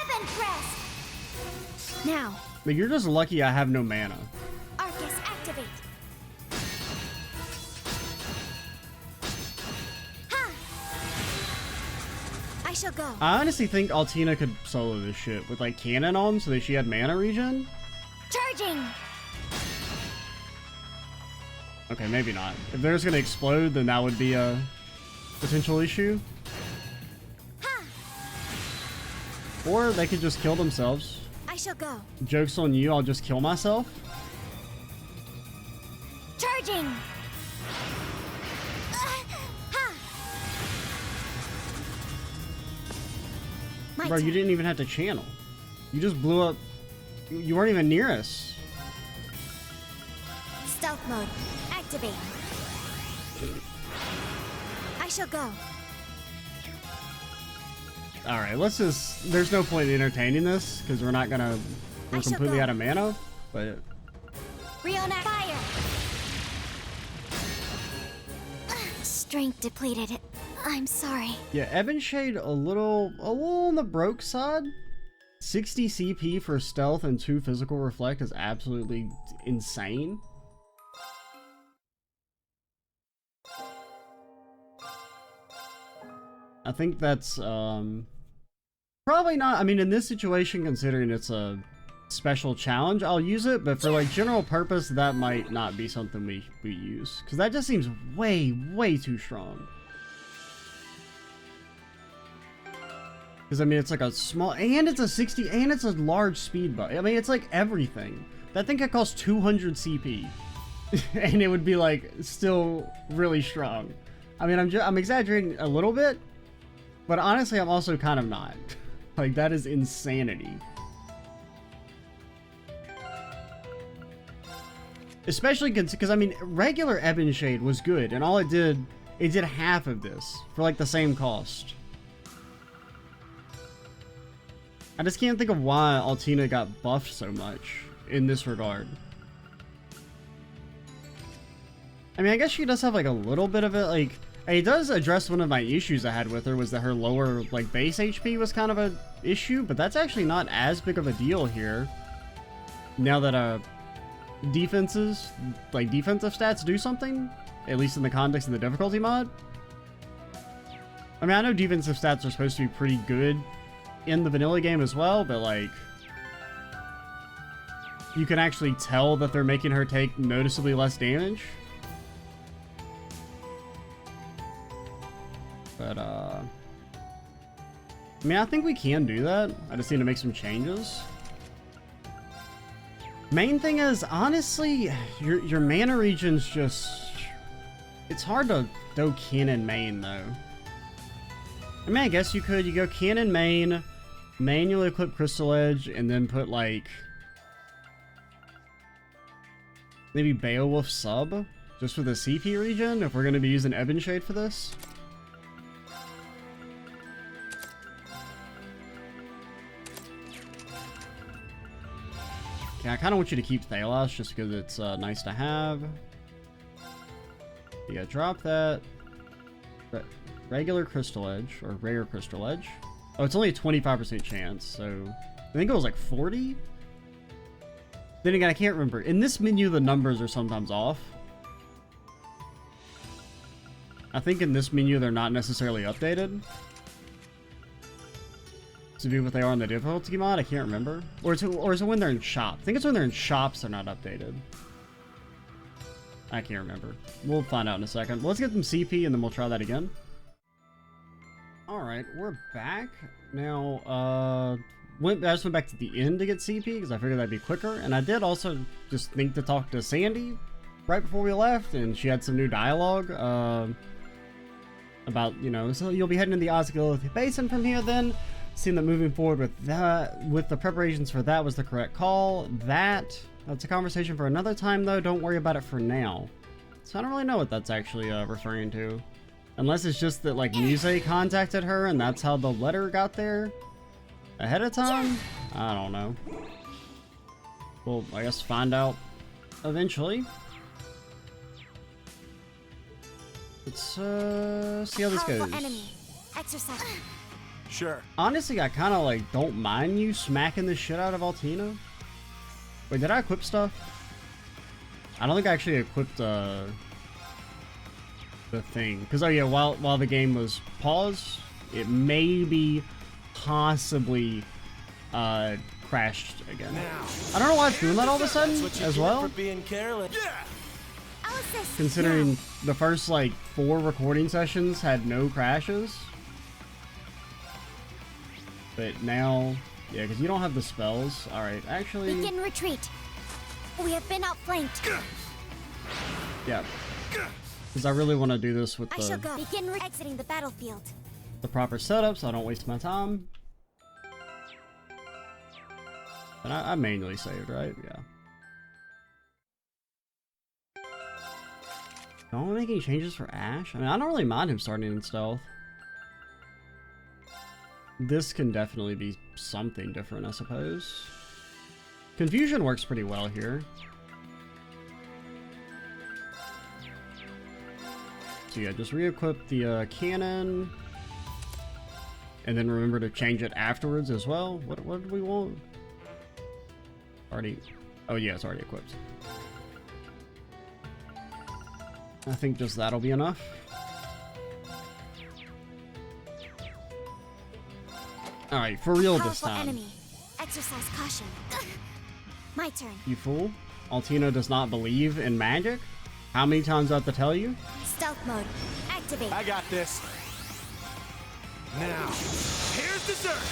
Evan Crest. Now. But you're just lucky I have no mana. Arcus activate. Ha. I shall go. I honestly think Altina could solo this shit with, like, cannon on so that she had mana regen. Charging. Okay, maybe not. If they're just gonna explode, then that would be a potential issue. Ha. Or they could just kill themselves. I shall go. Joke's on you, I'll just kill myself. Charging. Ha. My Bro, you turn. didn't even have to channel. You just blew up. You weren't even near us. Stealth mode. Activate. I shall go. Alright, let's just... There's no point in entertaining this, because we're not gonna... We're shall completely go. out of mana, but... Reunite. Fire. Strength depleted. I'm sorry. Yeah, Ebon Shade a little on the broke side. 60 CP for stealth and 2 physical reflect is absolutely insane. I think that's probably not. I mean, in this situation, considering it's a special challenge, I'll use it, but for like general purpose, that might not be something we use, because that just seems way too strong. Because I mean, it's like a small, and it's a 60, and it's a large speed buff. I mean, it's like everything. That thing could cost 200 CP, and it would be like still really strong. I mean, I'm exaggerating a little bit, but honestly, I'm also kind of not. Like, that is insanity. Especially because, I mean, regular Ebon Shade was good, and all it did half of this for like the same cost. I just can't think of why Altina got buffed so much in this regard. I mean, I guess she does have like a little bit of it, like, it does address one of my issues I had with her, was that her lower, like, base HP was kind of a issue, but that's actually not as big of a deal here. Now that, defenses, like, defensive stats do something, at least in the context of the difficulty mod. I mean, I know defensive stats are supposed to be pretty good in the vanilla game as well, but like, you can actually tell that they're making her take noticeably less damage. But I mean, I think we can do that. I just need to make some changes. Main thing is, honestly, your mana region's just, it's hard to go cannon main though. I mean, I guess you could, you go cannon main, manually equip Crystal Edge, and then put like maybe Beowulf sub just for the CP region if we're going to be using Ebon Shade for this. Okay, I kind of want you to keep Thalos just because it's nice to have. Yeah, drop that. Regular Crystal Edge, or rare Crystal Edge. Oh, it's only a 25% chance, so I think it was like 40? Then again, I can't remember. In this menu, the numbers are sometimes off. I think in this menu, they're not necessarily updated to be what they are in the difficulty mod. I can't remember. Or is it when they're in shop? I think it's when they're in shops they're not updated. I can't remember. We'll find out in a second. Let's get them CP and then we'll try that again. Alright, we're back. Now, I just went back to the end to get CP because I figured that'd be quicker. And I did also just think to talk to Sandy right before we left, and she had some new dialogue about, you know, so you'll be heading to the Osceola Basin from here then. Seeing that moving forward with that, with the preparations for that was the correct call. That's a conversation for another time though. Don't worry about it for now. So I don't really know what that's actually referring to. Unless it's just that, like, Musse contacted her and that's how the letter got there ahead of time? I don't know. Well, I guess find out eventually. Let's see how this goes. Enemy. Exercise. Sure. Honestly, I kind of, like, don't mind you smacking the shit out of Altina. Wait, did I equip stuff? I don't think I actually equipped, the thing. Because, oh yeah, while the game was paused, it maybe possibly crashed again. I don't know why it's doing that all of a sudden as well. For being careless. Yeah. Considering the first like 4 recording sessions had no crashes. But now, yeah, because you don't have the spells. Alright, actually. Begin retreat. We have been outflanked. Yeah. Because I really want to do this with I shall go. Begin exiting the battlefield. the proper setup so I don't waste my time. And I manually saved, right? Yeah. Don't we make any changes for Ash? I mean, I don't really mind him starting in stealth. This can definitely be something different, I suppose. Confusion works pretty well here. So yeah, just re-equip the cannon. And then remember to change it afterwards as well. What do we want? Already... Oh yeah, it's already equipped. I think just that'll be enough. Alright, for real this time. Enemy. Exercise caution. My turn. You fool. Altina does not believe in magic? How many times do I have to tell you? Stealth mode. Activate. I got this. Now, here's dessert.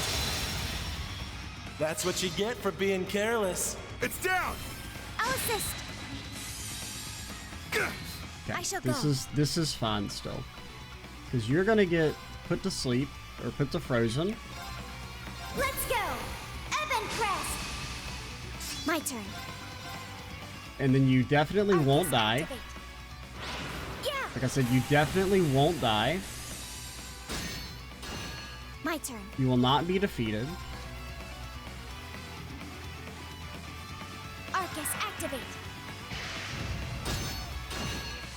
That's what you get for being careless. It's down. I'll assist. Okay, I shall this is fine still. Because you're gonna get put to sleep, or put to frozen. Let's go. Evan Crest. My turn. And then you definitely won't die. Activate. Yeah. Like I said, you definitely won't die. My turn. You will not be defeated. Arcus activate.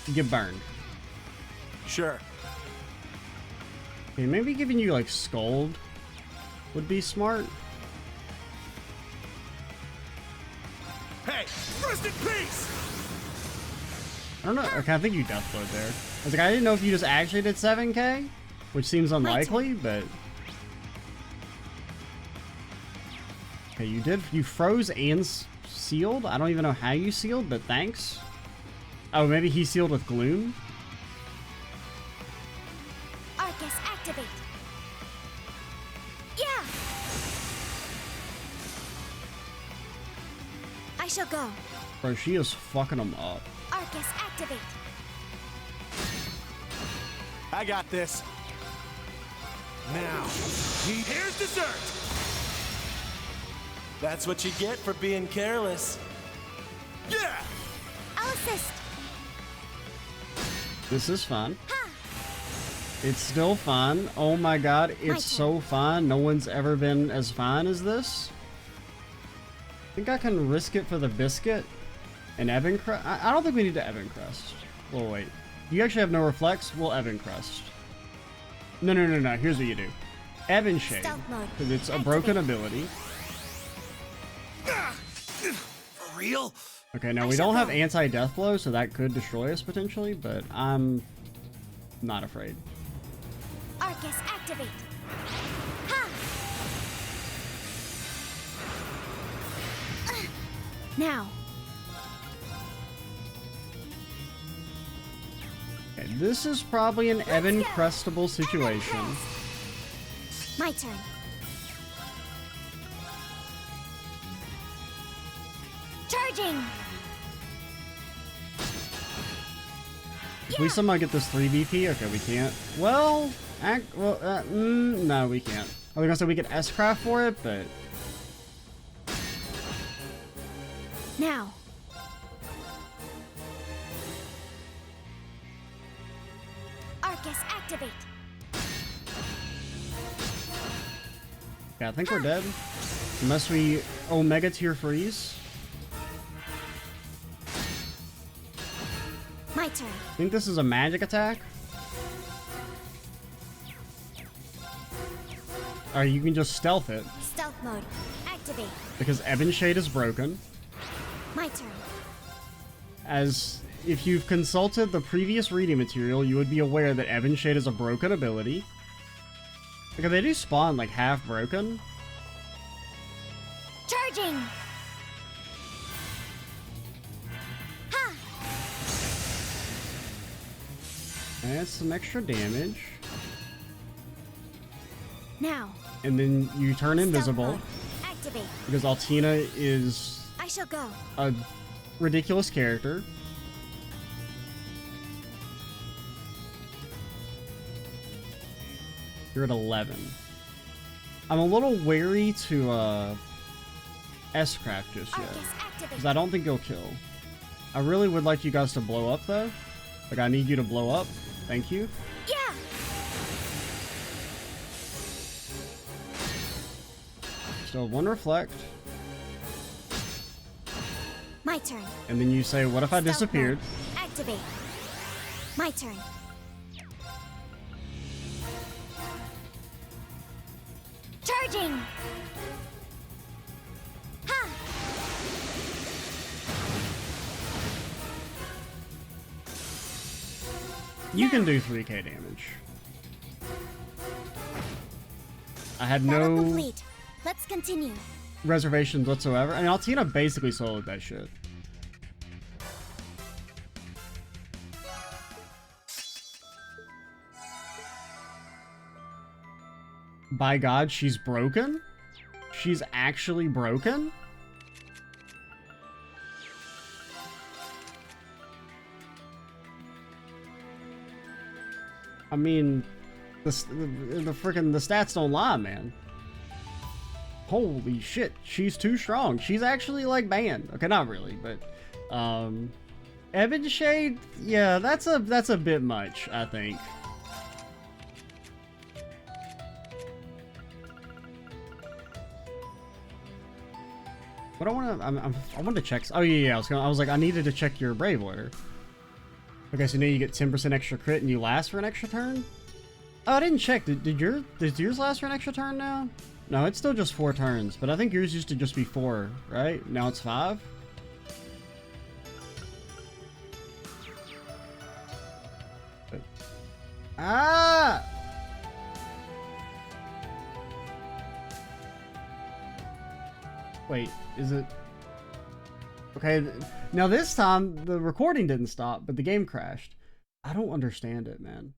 You get burned. Sure. Okay, maybe giving you like Scold would be smart. Hey, rest in peace. I don't know. Okay, I think you deathload there. I was like, I didn't know if you just actually did 7k, which seems unlikely, but okay, you did. You froze and sealed. I don't even know how you sealed, but thanks. Oh, maybe he sealed with gloom. Arcus activate. Yeah. I shall go. Bro, she is fucking him up. Arcus activate. I got this. Now, here's dessert. That's what you get for being careless. Yeah. I'll assist. This is fun. It's still fun. Oh my god, it's so fun. No one's ever been as fun as this. I think I can risk it for the biscuit. And Evan Crest. I don't think we need to Evan Crest. Well, wait. You actually have no reflex? We'll Evan Crest. No. Here's what you do. Evan Shade. Because it's a broken ability. For real? Okay, now we don't have anti-death blow, so that could destroy us potentially, but I'm not afraid. Arcus activate. Ha! Now. Okay, this is probably an Evan Crestable situation. My turn. Charging! If we somehow get this 3 BP, okay, we can't. Well, no, we can't. I was gonna say we get S-Craft for it, but Now. Arcus, activate. yeah, I think we're dead. Unless we Omega Tier freeze. My turn. I think this is a magic attack. Or you can just stealth it, Stealth mode. Activate. because Ebon Shade is broken. My turn. As if you've consulted the previous reading material, you would be aware that Ebon Shade is a broken ability. Because they do spawn like half broken. Charging! Ha! That's some extra damage. Now. And then you turn Stealth invisible. mode. Activate. Because Altina is I shall go. a ridiculous character. You're at 11. I'm a little wary to S-Craft just yet. Arcus, activate. Because I don't think you'll kill. I really would like you guys to blow up though. Like, I need you to blow up. Thank you. Yeah! Still one reflect. My turn. And then you say, what if I Stealth disappeared? mode. Activate. My turn. Charging! Ha! You can do 3k damage. I had Battle no complete. Let's continue. reservations whatsoever. I mean, Altina basically soloed that shit. By God, she's broken? She's actually broken? I mean, the stats don't lie, man. Holy shit, she's too strong. She's actually like banned. Okay, not really, but Ebon Shade, yeah, that's a bit much, I think. But I want to check. Oh yeah, I was like, I needed to check your Brave Order. Okay, so now you get 10% extra crit and you last for an extra turn. Oh, I didn't check. Did yours last for an extra turn now? No, it's still just 4 turns, but I think yours used to just be 4, right? Now it's 5. But, ah! Wait, is it? Okay, now this time the recording didn't stop, but the game crashed. I don't understand it, man.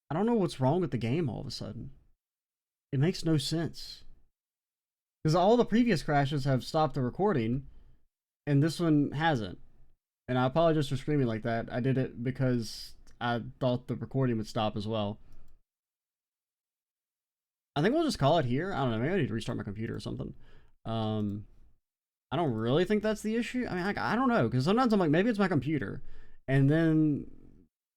I don't know what's wrong with the game all of a sudden. It makes no sense. Because all the previous crashes have stopped the recording, and this one hasn't. And I apologize for screaming like that. I did it because I thought the recording would stop as well. I think we'll just call it here. I don't know, maybe I need to restart my computer or something. I don't really think that's the issue. I mean, I don't know, because sometimes I'm like, maybe it's my computer, and then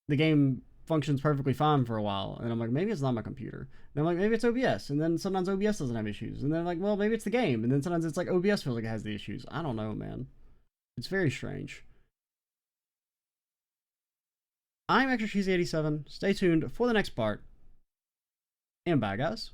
the game functions perfectly fine for a while, and I'm like, maybe it's not my computer. And I'm like, maybe it's OBS, and then sometimes OBS doesn't have issues, and then I'm like, well, maybe it's the game, and then sometimes it's like OBS feels like it has the issues. I don't know, man. It's very strange. I'm Extra Cheesy 87. Stay tuned for the next part, and bye, guys.